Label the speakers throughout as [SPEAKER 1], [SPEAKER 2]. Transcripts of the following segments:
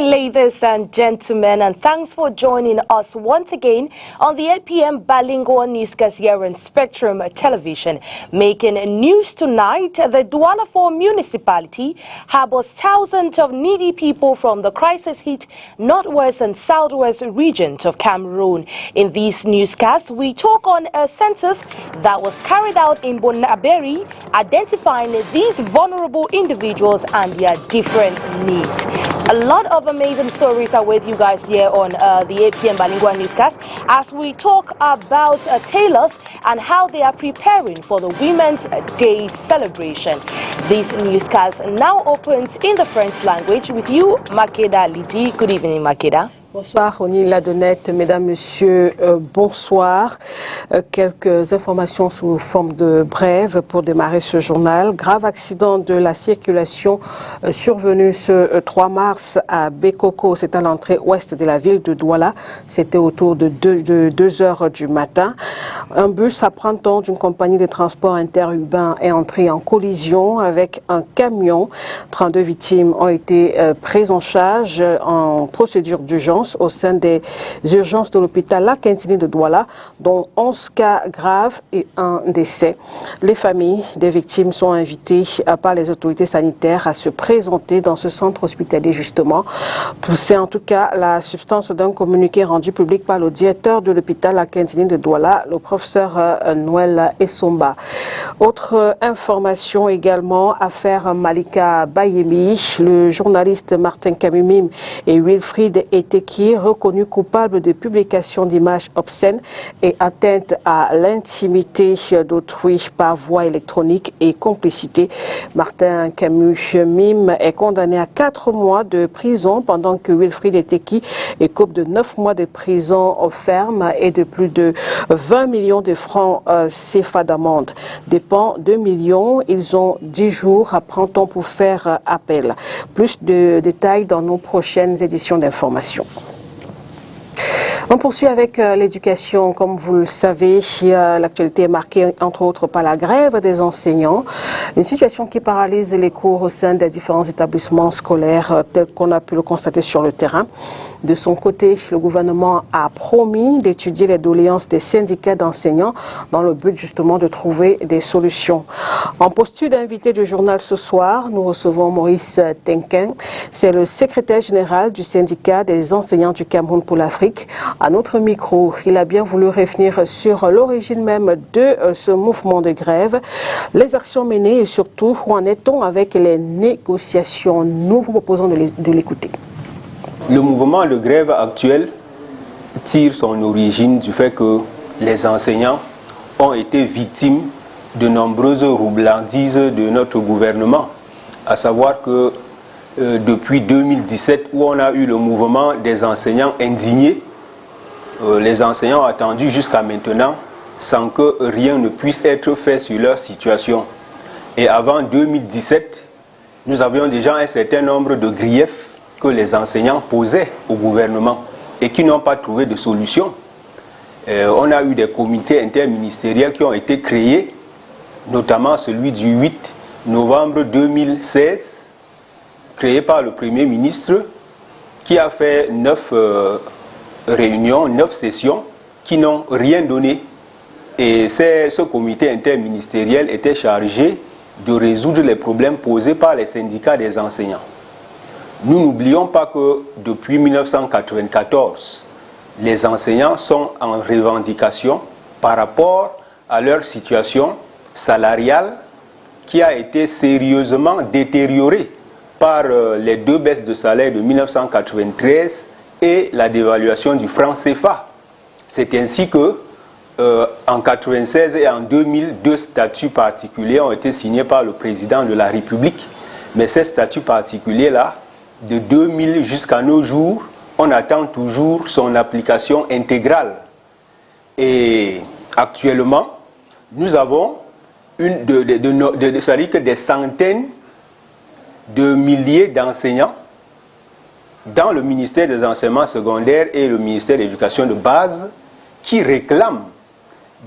[SPEAKER 1] ladies and gentlemen, and thanks for joining us once again on the 8 p.m. bilingual newscast here on Spectrum Television. Making news tonight, the Douala 4 municipality harbors thousands of needy people from the crisis-hit northwest and southwest regions of Cameroon. In this newscast, we talk on a census that was carried out in Bonaberi, identifying these vulnerable individuals and their different needs. A lot of amazing stories are with you guys here on the 8 p.m. bilingual newscast as we talk about tailors and how they are preparing for the Women's Day celebration. This newscast now opens in the French language with you, Makeda Lidi. Good evening, Makeda.
[SPEAKER 2] Bonsoir, Oni Ladonnette, mesdames, messieurs, bonsoir. Quelques informations sous forme de brève pour démarrer ce journal. Grave accident de la circulation survenu ce 3 mars à Bekoko, c'est à l'entrée ouest de la ville de Douala. C'était autour de 2 heures du matin. Un bus à Printemps d'une compagnie de transport interurbain est entré en collision avec un camion. 32 victimes ont été prises en charge en procédure d'urgence au sein des urgences de l'hôpital La Quintini de Douala, dont 11 cas graves et un décès. Les familles des victimes sont invitées par les autorités sanitaires à se présenter dans ce centre hospitalier justement. C'est en tout cas la substance d'un communiqué rendu public par le directeur de l'hôpital La Quintini de Douala, le professeur Noël Essomba. Autre information également, affaire Malika Bayemi, le journaliste Martin Kamumim et Wilfried Eteki, reconnu coupable de publication d'images obscènes et atteinte à l'intimité d'autrui par voie électronique et complicité. Martin Kamumim est condamné à 4 mois de prison pendant que Wilfried Eteki écope de 9 mois de prison ferme et de plus de 20 millions de francs CFA d'amende. Dépend 2 millions, ils ont 10 jours à Printemps pour faire appel. Plus de détails dans nos prochaines éditions d'information. On poursuit avec l'éducation. Comme vous le savez, l'actualité est marquée entre autres par la grève des enseignants, une situation qui paralyse les cours au sein des différents établissements scolaires tels qu'on a pu le constater sur le terrain. De son côté, le gouvernement a promis d'étudier les doléances des syndicats d'enseignants dans le but justement de trouver des solutions. En posture d'invité du journal ce soir, nous recevons Maurice Tenquin. C'est le secrétaire général du syndicat des enseignants du Cameroun pour l'Afrique. À notre micro, il a bien voulu revenir sur l'origine même de ce mouvement de grève, les actions menées et surtout où en est-on avec les négociations. Nous vous proposons de l'écouter.
[SPEAKER 3] Le mouvement de grève actuel tire son origine du fait que les enseignants ont été victimes de nombreuses roublandises de notre gouvernement, à savoir que depuis 2017 où on a eu le mouvement des enseignants indignés, les enseignants ont attendu jusqu'à maintenant sans que rien ne puisse être fait sur leur situation. Et avant 2017, nous avions déjà un certain nombre de griefs que les enseignants posaient au gouvernement et qui n'ont pas trouvé de solution. On a eu des comités interministériels qui ont été créés, notamment celui du 8 novembre 2016, créé par le Premier ministre, qui a fait 9 réunions, 9 sessions qui n'ont rien donné. Et ce comité interministériel était chargé de résoudre les problèmes posés par les syndicats des enseignants. Nous n'oublions pas que depuis 1994, les enseignants sont en revendication par rapport à leur situation salariale qui a été sérieusement détériorée par les 2 baisses de salaire de 1993 et la dévaluation du franc CFA. C'est ainsi que en 1996 et en 2000, 2 statuts particuliers ont été signés par le président de la République. Mais ces statuts particuliers-là, de 2000 jusqu'à nos jours, on attend toujours son application intégrale. Et actuellement, nous avons c'est-à-dire que des centaines de milliers d'enseignants dans le ministère des enseignements secondaires et le ministère de l'éducation de base qui réclament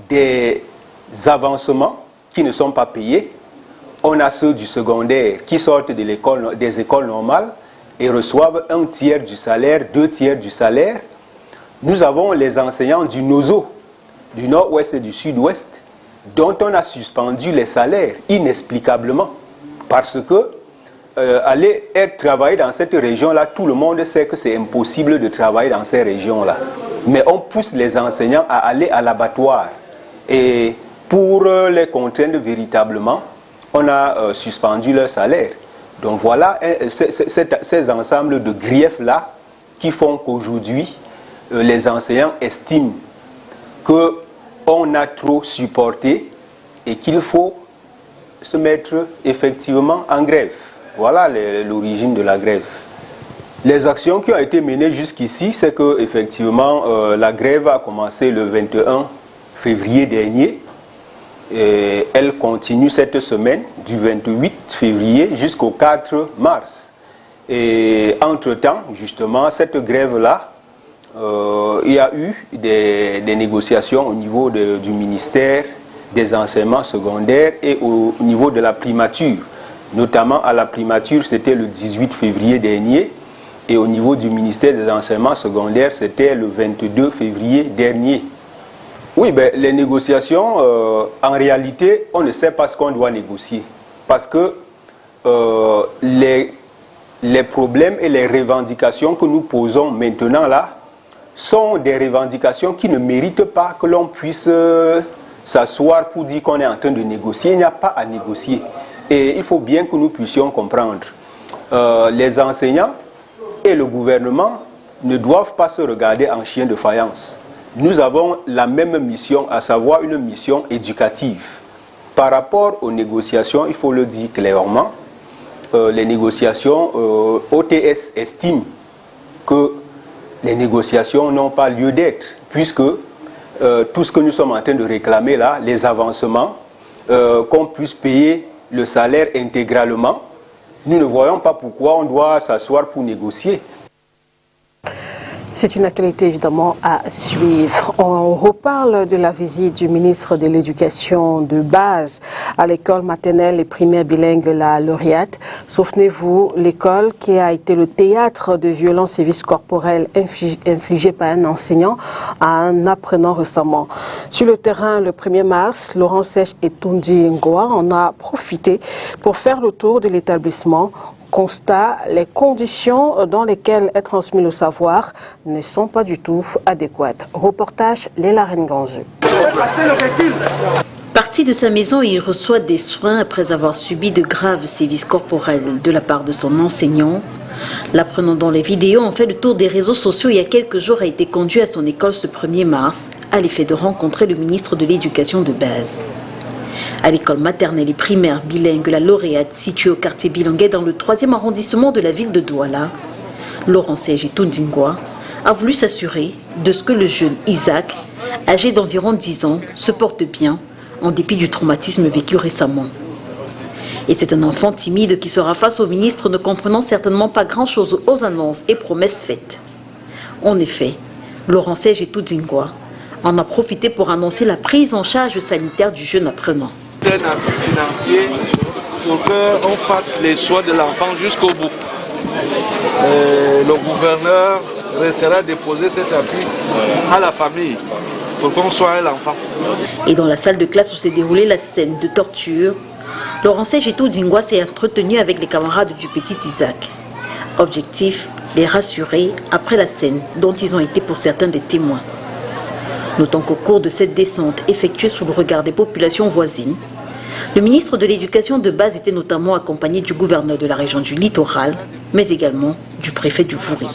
[SPEAKER 3] des avancements qui ne sont pas payés. On a ceux du secondaire qui sortent des écoles normales et reçoivent un tiers du salaire, 2 tiers du salaire. Nous avons les enseignants du NOSO, du nord-ouest et du sud-ouest, dont on a suspendu les salaires inexplicablement. Parce que aller travailler dans cette région-là, tout le monde sait que c'est impossible de travailler dans ces régions-là. Mais on pousse les enseignants à aller à l'abattoir. Et pour les contraindre véritablement, on a suspendu leur salaire. Donc voilà ces ensembles de griefs-là qui font qu'aujourd'hui, les enseignants estiment qu'on a trop supporté et qu'il faut se mettre effectivement en grève. Voilà l'origine de la grève. Les actions qui ont été menées jusqu'ici, c'est que effectivement la grève a commencé le 21 février dernier. Et elle continue cette semaine du 28 février jusqu'au 4 mars. Et entre-temps, justement, cette grève-là, il y a eu des négociations au niveau du ministère des enseignements secondaires et au niveau de la primature. Notamment à la primature, c'était le 18 février dernier, et au niveau du ministère des enseignements secondaires, c'était le 22 février dernier. Oui, ben, les négociations, en réalité, on ne sait pas ce qu'on doit négocier. Parce que les problèmes et les revendications que nous posons maintenant là, sont des revendications qui ne méritent pas que l'on puisse s'asseoir pour dire qu'on est en train de négocier. Il n'y a pas à négocier. Et il faut bien que nous puissions comprendre. Les enseignants et le gouvernement ne doivent pas se regarder en chien de faïence. Nous avons la même mission, à savoir une mission éducative. Par rapport aux négociations, il faut le dire clairement, les négociations, OTS estime que les négociations n'ont pas lieu d'être, puisque tout ce que nous sommes en train de réclamer là, les avancements, qu'on puisse payer le salaire intégralement, nous ne voyons pas pourquoi on doit s'asseoir pour négocier.
[SPEAKER 2] C'est une actualité évidemment à suivre. On reparle de la visite du ministre de l'Éducation de base à l'école maternelle et primaire bilingue La Lauréate. Souvenez-vous, l'école qui a été le théâtre de violences sévices corporelles infligées par un enseignant à un apprenant récemment. Sur le terrain, le 1er mars, Laurent Sèche et Tundi Ngoa en a profité pour faire le tour de l'établissement. Constat, les conditions dans lesquelles est transmis le savoir ne sont pas du tout adéquates. Reportage Léla Renganze.
[SPEAKER 4] Parti de sa maison, il reçoit des soins après avoir subi de graves sévices corporels de la part de son enseignant. L'apprenant dans les vidéos en fait le tour des réseaux sociaux il y a quelques jours a été conduit à son école ce 1er mars à l'effet de rencontrer le ministre de l'Éducation de base. À l'école maternelle et primaire bilingue La Lauréate, située au quartier Bilangé dans le 3e arrondissement de la ville de Douala, Laurent Sèche et Tundi Ngoa a voulu s'assurer de ce que le jeune Isaac, âgé d'environ 10 ans, se porte bien en dépit du traumatisme vécu récemment. Et c'est un enfant timide qui sera face au ministre ne comprenant certainement pas grand-chose aux annonces et promesses faites. En effet, Laurent Sèche et Tundi Ngoa en a profité pour annoncer la prise en charge sanitaire du jeune apprenant.
[SPEAKER 5] Un appui financier pour qu'on fasse les soins de l'enfant jusqu'au bout. Le gouverneur restera déposer cet appui à la famille pour qu'on soigne l'enfant.
[SPEAKER 4] Et dans la salle de classe où s'est déroulée la scène de torture, Laurent Sèche et Tundi Ngoa s'est entretenu avec les camarades du petit Isaac. Objectif, les rassurer après la scène dont ils ont été pour certains des témoins. Notons qu'au cours de cette descente effectuée sous le regard des populations voisines, le ministre de l'Éducation de base était notamment accompagné du gouverneur de la région du Littoral, mais également du préfet du Vouri.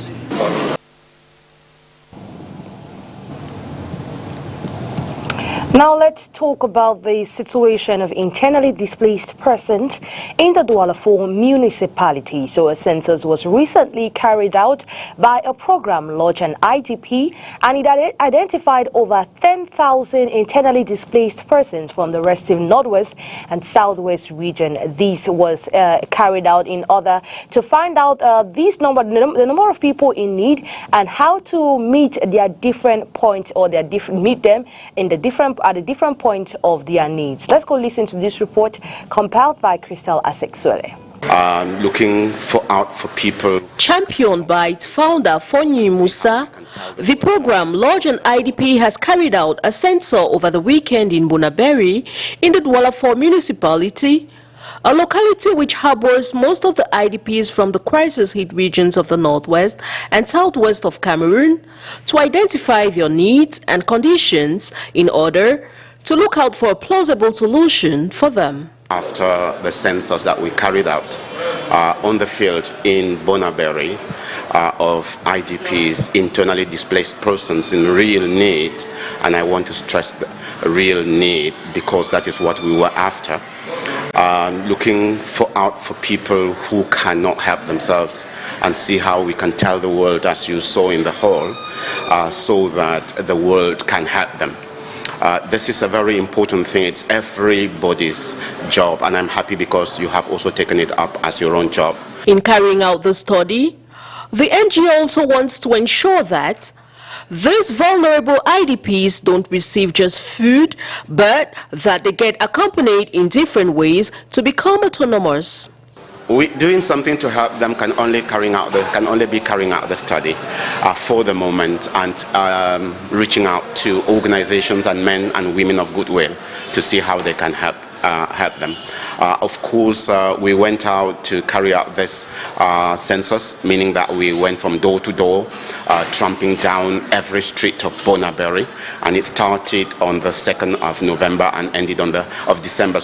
[SPEAKER 1] Now let's talk about the situation of internally displaced persons in the Douala 4 municipality. So a census was recently carried out by a program launched an IDP, and it identified over 10,000 internally displaced persons from the restive Northwest and Southwest region. This was carried out in order to find out the number of people in need and how to meet their different points or meet them in the at a different point of their needs. Let's go listen to this report compiled by Crystal Asexuele.
[SPEAKER 6] Looking out for people.
[SPEAKER 1] Championed by its founder, Fonyi Musa, the program Lodge and IDP has carried out a census over the weekend in Bonaberi in the Douala 4 municipality, a locality which harbors most of the IDPs from the crisis-hit regions of the northwest and southwest of Cameroon, to identify their needs and conditions in order to look out for a plausible solution for them.
[SPEAKER 6] After the census that we carried out on the field in Bonaberi of IDPs, internally displaced persons in real need, and I want to stress the real need because that is what we were after, looking out for people who cannot help themselves and see how we can tell the world, as you saw in the hall, so that the world can help them. This is a very important thing. It's everybody's job, and I'm happy because you have also taken it up as your own job.
[SPEAKER 1] In carrying out the study, the NGO also wants to ensure that these vulnerable IDPs don't receive just food, but that they get accompanied in different ways to become autonomous.
[SPEAKER 6] Doing something to help them can only be carrying out the study for the moment, and reaching out to organizations and men and women of goodwill to see how they can help them. Of course, we went out to carry out this census, meaning that we went from door to door, tramping down every street of Bonaberi, and it started on the 2nd of November and ended on December,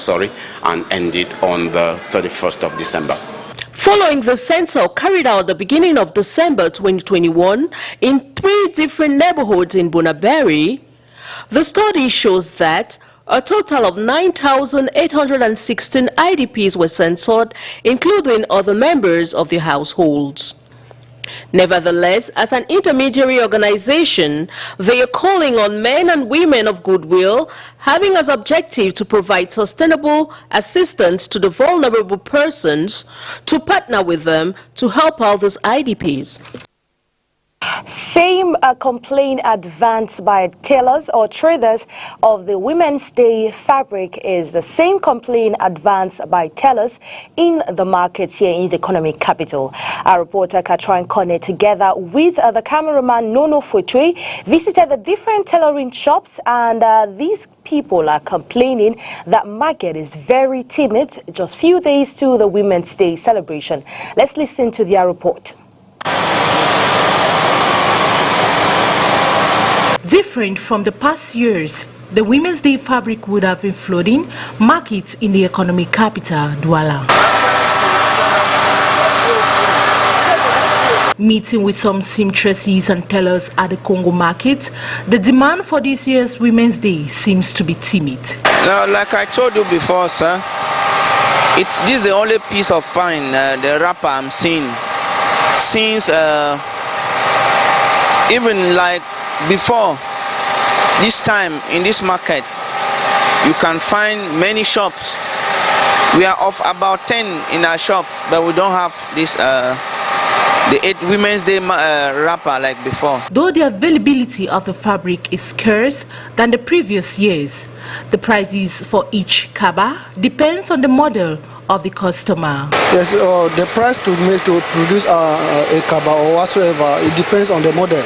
[SPEAKER 6] and ended on the 31st of December.
[SPEAKER 1] Following the census carried out at the beginning of December 2021 in 3 different neighborhoods in Bonaberi, the study shows that a total of 9,816 IDPs were censored, including other members of their households. Nevertheless, as an intermediary organization, they are calling on men and women of goodwill, having as objective to provide sustainable assistance to the vulnerable persons, to partner with them to help out these IDPs. Same complaint advanced by tailors or traders of the Women's Day fabric is the same complaint advanced by tailors in the markets here in the economic capital. Our reporter Katrin Kone, together with the cameraman Nono Futwe, visited the different tailoring shops, and these people are complaining that market is very timid just few days to the Women's Day celebration. Let's listen to their report.
[SPEAKER 7] Different from the past years, the Women's Day fabric would have been flooding markets in the economic capital, Douala. Meeting with some seamstresses and tailors at the Congo market, the demand for this year's Women's Day seems to be timid.
[SPEAKER 8] Now, like I told you before, sir, this is the only piece of pine, the wrapper I'm seeing, since even like before this time in this market, you can find many shops. We are of about 10 in our shops, but we don't have this the 8 Women's Day wrapper like before.
[SPEAKER 7] Though the availability of the fabric is scarce than the previous years, the prices for each kaba depends on the model of the customer.
[SPEAKER 9] Yes, the price to produce a kaba or whatsoever, it depends on the model.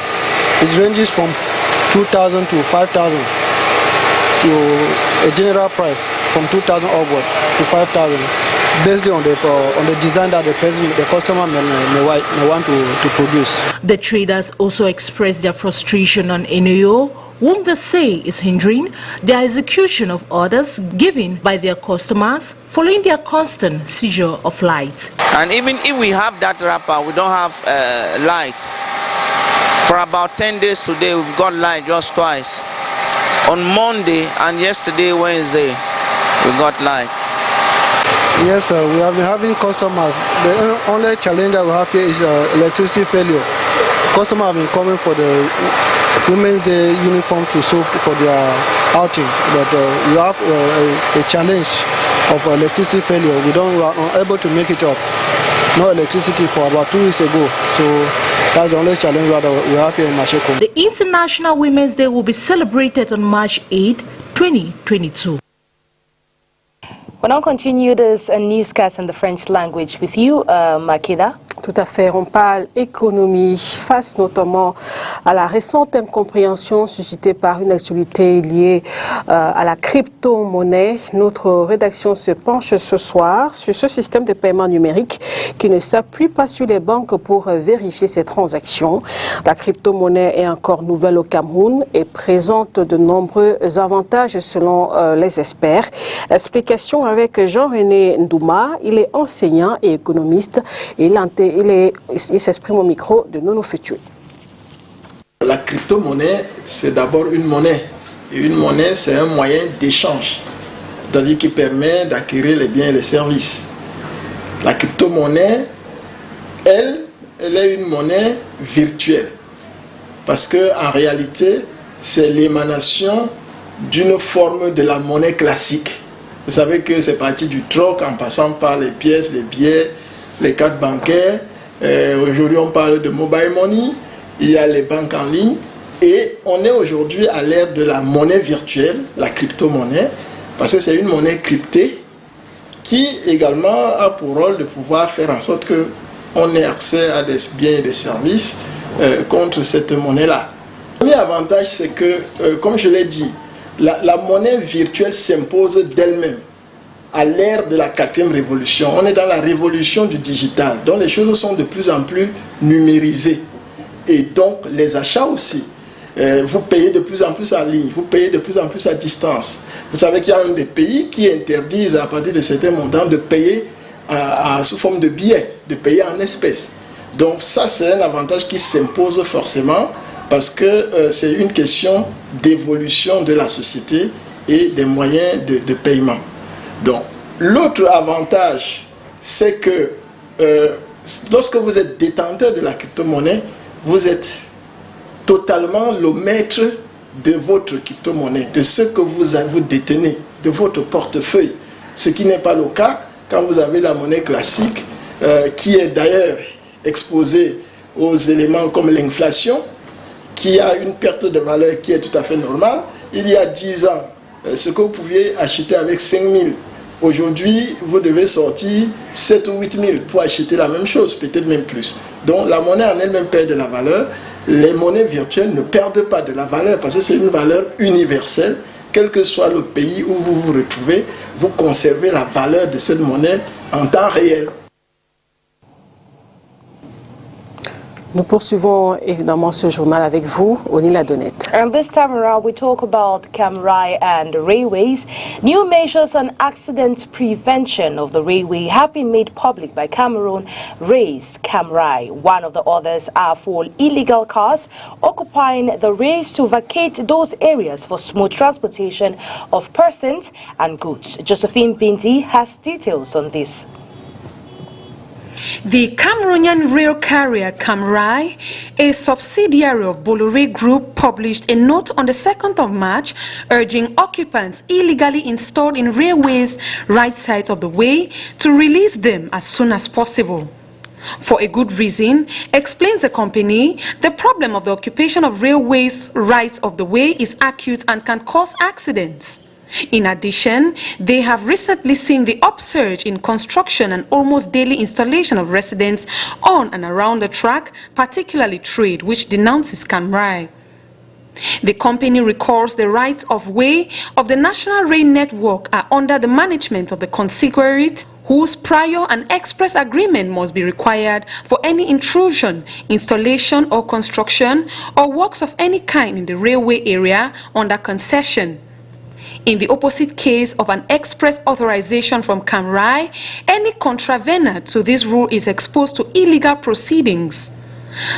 [SPEAKER 9] It ranges from 2,000 to 5,000 to a general price from 2,000 upwards to 5,000, based on the design that the customer may want to produce.
[SPEAKER 7] The traders also express their frustration on NAO, whom they say is hindering the execution of orders given by their customers following their constant seizure of light.
[SPEAKER 8] And even if we have that wrapper, we don't have light. For about 10 days today, we've got light just twice. On Monday and yesterday, Wednesday, we got light.
[SPEAKER 9] Yes, sir, we have been having customers. The only challenge that we have here is electricity failure. Customers have been coming for the Women's Day uniform to sew for their outing, but we have a challenge of electricity failure. We are unable to make it up. No electricity for about 2 weeks ago. So that's the only challenge that we have here in Masheko.
[SPEAKER 7] The International Women's Day will be celebrated on March 8, 2022.
[SPEAKER 1] We'll now continue this newscast in the French language with you, Makeda.
[SPEAKER 2] Tout à fait. On parle économie face notamment à la récente incompréhension suscitée par une actualité liée à la crypto-monnaie. Notre rédaction se penche ce soir sur ce système de paiement numérique qui ne s'appuie pas sur les banques pour vérifier ses transactions. La crypto-monnaie est encore nouvelle au Cameroun et présente de nombreux avantages selon les experts. Explication avec Jean-René Ndouma. Il est enseignant et économiste et il s'exprime au micro de Nono Fétué.
[SPEAKER 10] La crypto-monnaie, c'est d'abord une monnaie. Et une monnaie, c'est un moyen d'échange, c'est-à-dire qui permet d'acquérir les biens et les services. La crypto-monnaie, elle est une monnaie virtuelle. Parce qu'en réalité, c'est l'émanation d'une forme de la monnaie classique. Vous savez que c'est parti du troc en passant par les pièces, les billets, les cartes bancaires. Aujourd'hui, on parle de mobile money. Il y a les banques en ligne. Et on est aujourd'hui à l'ère de la monnaie virtuelle, la crypto-monnaie, parce que c'est une monnaie cryptée qui également a pour rôle de pouvoir faire en sorte qu'on ait accès à des biens et des services contre cette monnaie-là. Le premier avantage, c'est que, comme je l'ai dit, la monnaie virtuelle s'impose d'elle-même. À l'ère de la 4e révolution, on est dans la révolution du digital, donc les choses sont de plus en plus numérisées. Et donc les achats aussi. Vous payez de plus en plus en ligne, vous payez de plus en plus à distance. Vous savez qu'il y a un des pays qui interdisent à partir de certains montants de payer sous forme de billets, de payer en espèces. Donc ça, c'est un avantage qui s'impose forcément parce que c'est une question d'évolution de la société et des moyens de paiement. Donc, l'autre avantage, c'est que lorsque vous êtes détenteur de la crypto-monnaie, vous êtes totalement le maître de votre crypto-monnaie, de ce que vous détenez, de votre portefeuille. Ce qui n'est pas le cas quand vous avez la monnaie classique, qui est d'ailleurs exposée aux éléments comme l'inflation, qui a une perte de valeur qui est tout à fait normale. Il y a 10 ans, ce que vous pouviez acheter avec 5 000, aujourd'hui, vous devez sortir 7 ou 8 000 pour acheter la même chose, peut-être même plus. Donc la monnaie en elle-même perd de la valeur. Les monnaies virtuelles ne perdent pas de la valeur parce que c'est une valeur universelle. Quel que soit le pays où vous vous retrouvez, vous conservez la valeur de cette monnaie en temps réel.
[SPEAKER 2] Nous poursuivons évidemment ce journal avec vous, Oni Ladonnette.
[SPEAKER 1] And this time around, we talk about CAMRAI and railways. New measures on accident prevention of the railway have been made public by Cameroon Rails CAMRAI. One of the others are for illegal cars occupying the rails to vacate those areas for smooth transportation of persons and goods. Josephine Binti has details on this.
[SPEAKER 7] The Cameroonian rail carrier CAMRAI, a subsidiary of Bolloré Group, published a note on the 2nd of March urging occupants illegally installed in railways right sides of the way to release them as soon as possible. For a good reason, explains the company, the problem of the occupation of railways rights of the way is acute and can cause accidents. In addition, they have recently seen the upsurge in construction and almost daily installation of residents on and around the track, particularly trade, which denounces CAMRAI. The company recalls the rights of way of the National Rail Network are under the management of the consigliere, whose prior and express agreement must be required for any intrusion, installation or construction or works of any kind in the railway area under concession. In the opposite case of an express authorization from CAMRAI, any contravener to this rule is exposed to illegal proceedings.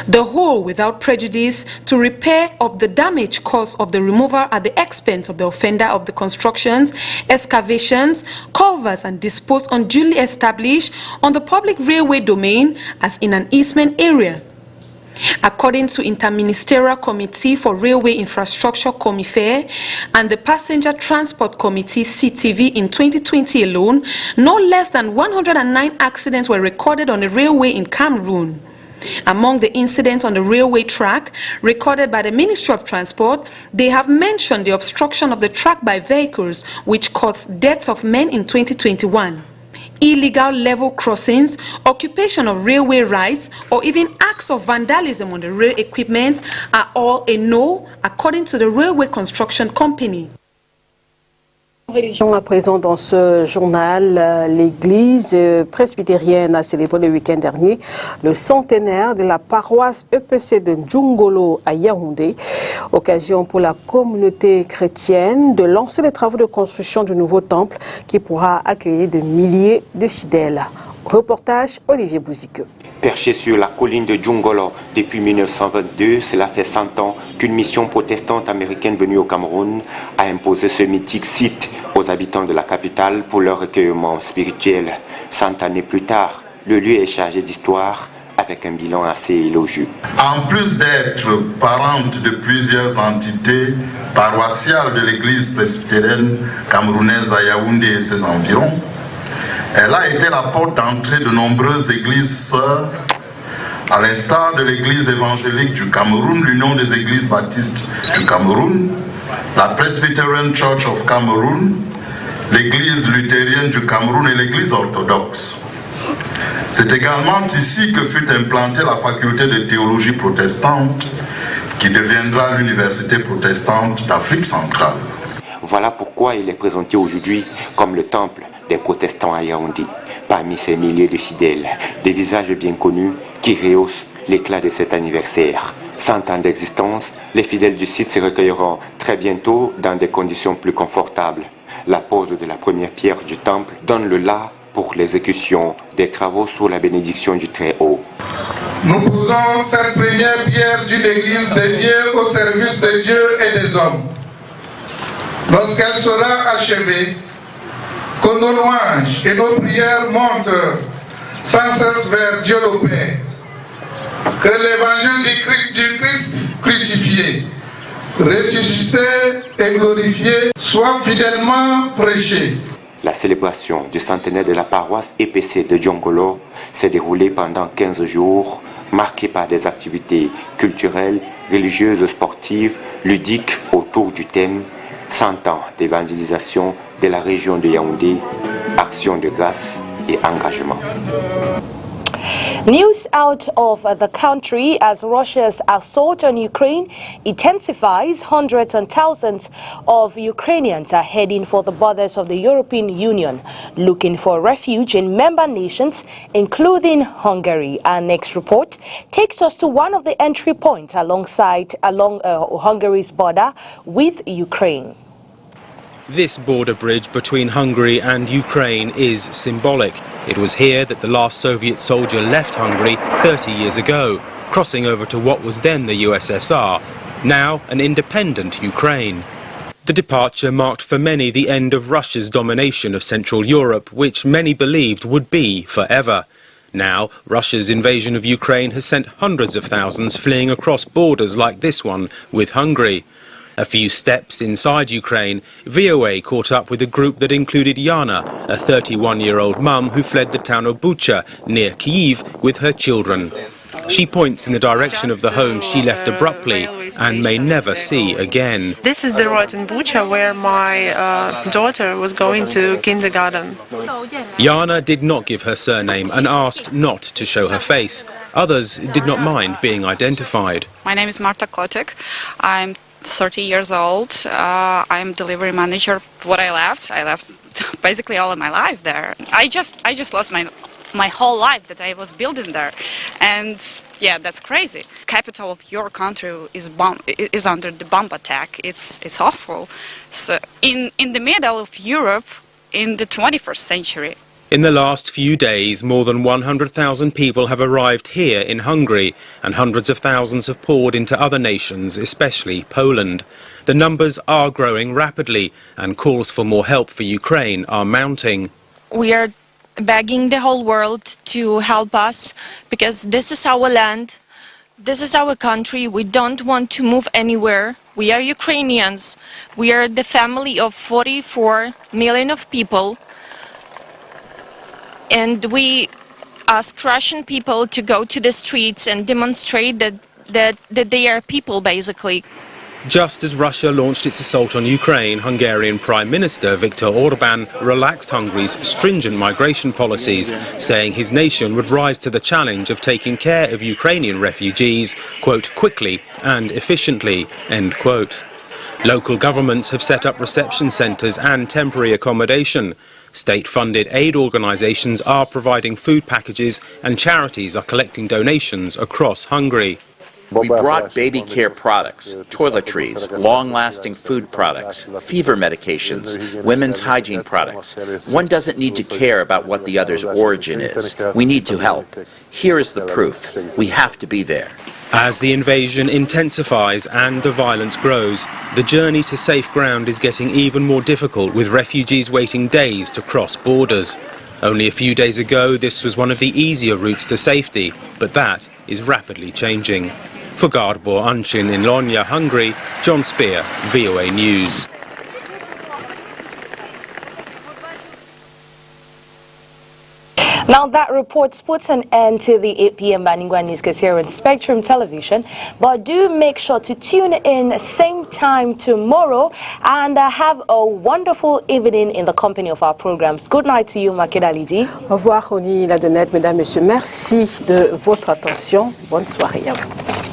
[SPEAKER 7] The whole without prejudice to repair of the damage caused of the removal at the expense of the offender of the constructions, excavations, culverts and disposed unduly established on the public railway domain as in an easement area. According to Interministerial Committee for Railway Infrastructure COMIFER and the Passenger Transport Committee CTV in 2020 alone, no less than 109 accidents were recorded on the railway in Cameroon.
[SPEAKER 11] Among the incidents on the railway track recorded by the Ministry of Transport, they have mentioned the obstruction of the track by vehicles, which caused deaths of men in 2021. Illegal level crossings, occupation of railway rights, or even acts of vandalism on the rail equipment are all a no, according to the Railway Construction Company.
[SPEAKER 2] Religion à présent dans ce journal, l'église presbytérienne a célébré le week-end dernier le centenaire de la paroisse EPC de Djungolo à Yaoundé. Occasion pour la communauté chrétienne de lancer les travaux de construction du nouveau temple qui pourra accueillir de milliers de fidèles. Reportage Olivier Bouziqueux.
[SPEAKER 12] Perché sur la colline de Djungolo depuis 1922, cela fait 100 ans qu'une mission protestante américaine venue au Cameroun a imposé ce mythique site aux habitants de la capitale pour leur recueillement spirituel. 100 années plus tard, le lieu est chargé d'histoire avec un bilan assez élogieux.
[SPEAKER 13] En plus d'être parente de plusieurs entités paroissiales de l'église presbytérienne camerounaise à Yaoundé et ses environs, elle a été la porte d'entrée de nombreuses églises sœurs, à l'instar de l'église évangélique du Cameroun, l'Union des églises baptistes du Cameroun, la Presbyterian Church of Cameroon, l'église luthérienne du Cameroun et l'église orthodoxe. C'est également ici que fut implantée la faculté de théologie protestante qui deviendra l'université protestante d'Afrique centrale.
[SPEAKER 12] Voilà pourquoi il est présenté aujourd'hui comme le temple des protestants à Yaoundé. Parmi ces milliers de fidèles, des visages bien connus qui rehaussent l'éclat de cet anniversaire. 100 ans d'existence, les fidèles du site se recueilleront très bientôt dans des conditions plus confortables. La pose de la première pierre du temple donne le là pour l'exécution des travaux sous la bénédiction du Très-Haut.
[SPEAKER 13] Nous posons cette première pierre d'une église dédiée au service de Dieu et des hommes. Lorsqu'elle sera achevée, que nos louanges et nos prières montent sans cesse vers Dieu le Père. Que l'évangile du Christ crucifié, ressuscité et glorifié soit fidèlement prêché.
[SPEAKER 12] La célébration du centenaire de la paroisse EPC de Djungolo s'est déroulée pendant 15 jours, marquée par des activités culturelles, religieuses, sportives, ludiques autour du thème 100 ans d'évangélisation de la région de Yaoundé, action de grâce et engagement.
[SPEAKER 1] News out of the country as Russia's assault on Ukraine intensifies. Hundreds and thousands of Ukrainians are heading for the borders of the European Union, looking for refuge in member nations, including Hungary. Our next report takes us to one of the entry points along Hungary's border with Ukraine.
[SPEAKER 14] This border bridge between Hungary and Ukraine is symbolic. It was here that the last Soviet soldier left Hungary 30 years ago, crossing over to what was then the USSR, now an independent Ukraine. The departure marked for many the end of Russia's domination of Central Europe, which many believed would be forever. Now, Russia's invasion of Ukraine has sent hundreds of thousands fleeing across borders like this one with Hungary. A few steps inside Ukraine, VOA caught up with a group that included Yana, a 31-year-old mum who fled the town of Bucha, near Kyiv, with her children. She points in the direction of the home she left abruptly and may never see again.
[SPEAKER 15] This is the road in Bucha where my daughter was going to kindergarten.
[SPEAKER 14] Yana did not give her surname and asked not to show her face. Others did not mind being identified.
[SPEAKER 16] My name is Marta Kotek. I'm 30 years old. I'm delivery manager. What I left basically all of my life there. I just lost my whole life that I was building there, and yeah, that's crazy. Capital of your country is under the bomb attack. It's awful. So in the middle of Europe in the 21st century.
[SPEAKER 14] In the last few days, more than 100,000 people have arrived here in Hungary, and hundreds of thousands have poured into other nations, especially Poland. The numbers are growing rapidly, and calls for more help for Ukraine are mounting.
[SPEAKER 17] We are begging the whole world to help us, because this is our land, this is our country. We don't want to move anywhere. We are Ukrainians. We are the family of 44 million of people. And we ask Russian people to go to the streets and demonstrate that they are people, basically.
[SPEAKER 14] Just as Russia launched its assault on Ukraine, Hungarian Prime Minister Viktor Orban relaxed Hungary's stringent migration policies, saying his nation would rise to the challenge of taking care of Ukrainian refugees, quote, quickly and efficiently, end quote. Local governments have set up reception centres and temporary accommodation. State-funded aid organisations are providing food packages and charities are collecting donations across Hungary.
[SPEAKER 18] We brought baby care products, toiletries, long-lasting food products, fever medications, women's hygiene products. One doesn't need to care about what the other's origin is. We need to help. Here is the proof. We have to be there.
[SPEAKER 14] As the invasion intensifies and the violence grows, the journey to safe ground is getting even more difficult, with refugees waiting days to cross borders. Only a few days ago, this was one of the easier routes to safety, but that is rapidly changing. For Garbor Ancsin in Lonya, Hungary, John Spear, VOA News.
[SPEAKER 1] Now that report puts an end to the 8 p.m. Baningwa newscast here on Spectrum Television, but do make sure to tune in same time tomorrow and have a wonderful evening in the company of our programs. Good night to you, Makeda Lidi.
[SPEAKER 2] Au revoir, Ronnie Ladonnette, mesdames, messieurs. Merci de votre attention. Bonne soirée à vous.